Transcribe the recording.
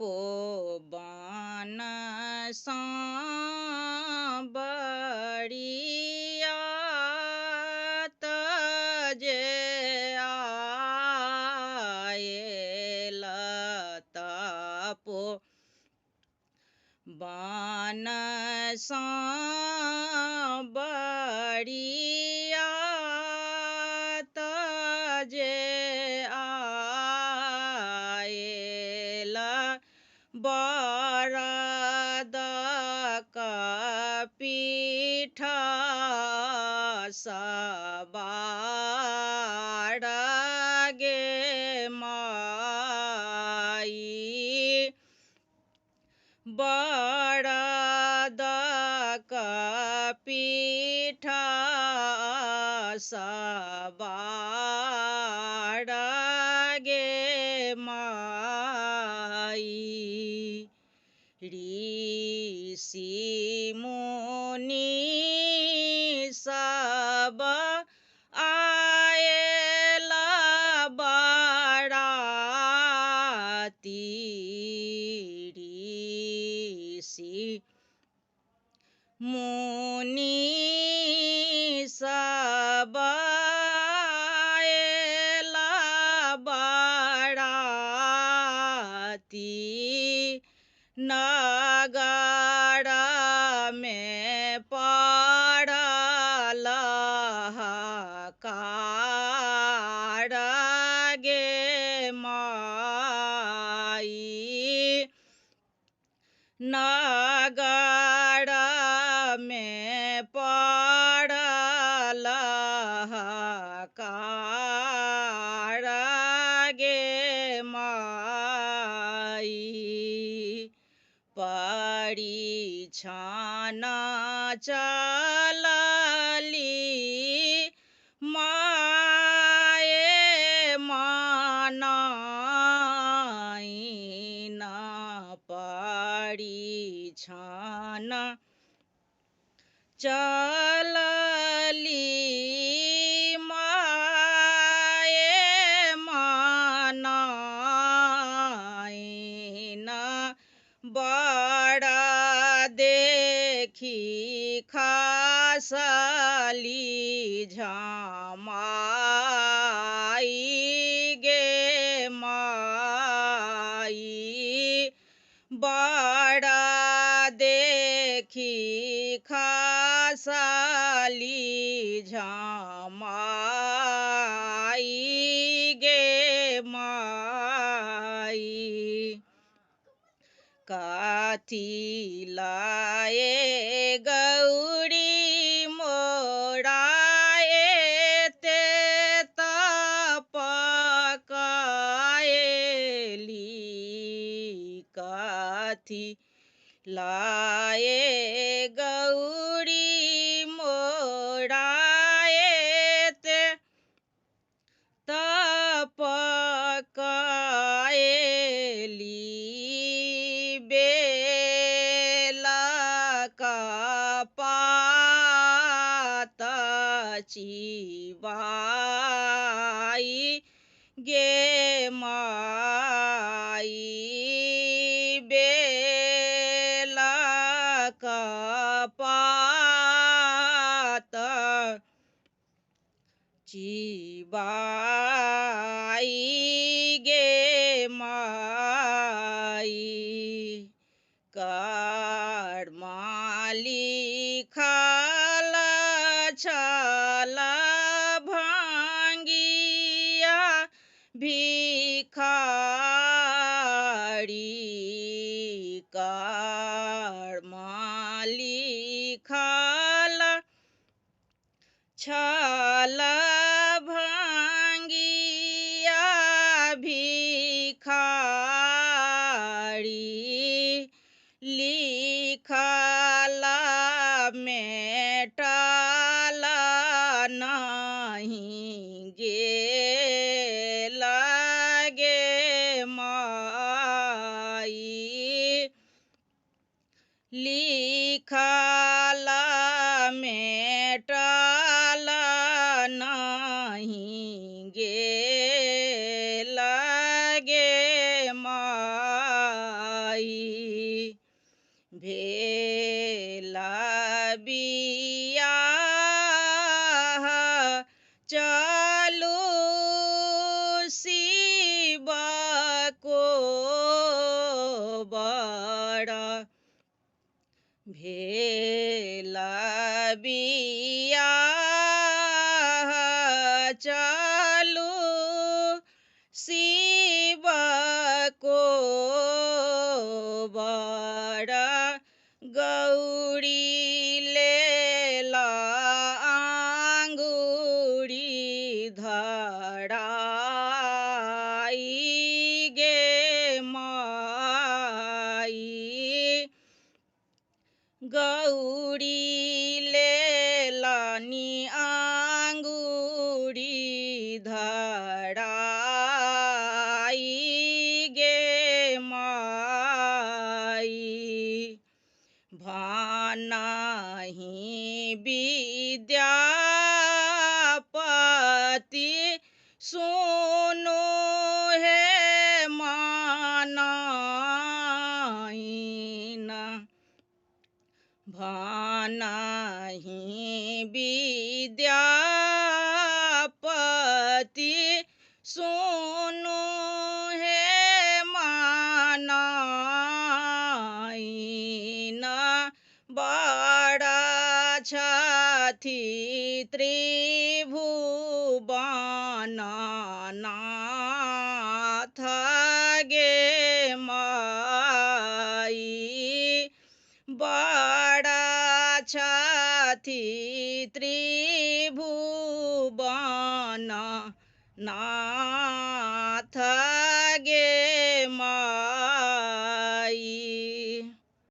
पो बान सा बड़िया तजे आए लतापो बान सा बड़िया तजे आएला बरद का पीठा सवार गे माई बरद का पीठा सवार गे माई ऋषि मुनि सब आएला बाराती ऋषि मुनि सब आएला बाराती नगर में पड़ल हाहाकार गे माई नगर में पड़ल हाहाकार गे माई परिछन चलली माए मनाई न परिछन चलली माए मनाई न बड़ा देखी खासली झमाई गे माई बड़ा देखी खासली झमाई गे माई काथी लाए गौरी मोराए ते तपकाएली काथी लाए गौरी मोराए ते तपकाएली बेला का पात चिबाई गे माई बेला का पात चिबाई गे माई कर्माली खाल छल भांगिया भिखारी कर्माली खाल छल भांगिया भिखारी लिखल मेटल नहीं गेल गे माई लिखल मेटल नहीं गेल गे माई। भेला बियाह चलू शिव को बड़ा भेला बियाह चलू शिव को बड़ा गौरी लेला आंगुरी धराई गे माई गौरी लेलानी आंगुरी धराई गे माई भानाहि विद्यापति सुनो हे मानाहिना भानाहि विद्यापति सुनो हे मानाहिना बड़ा छथि त्रिभुवननाथ गे माई बड़ा छथि त्रिभुवननाथ गे माई।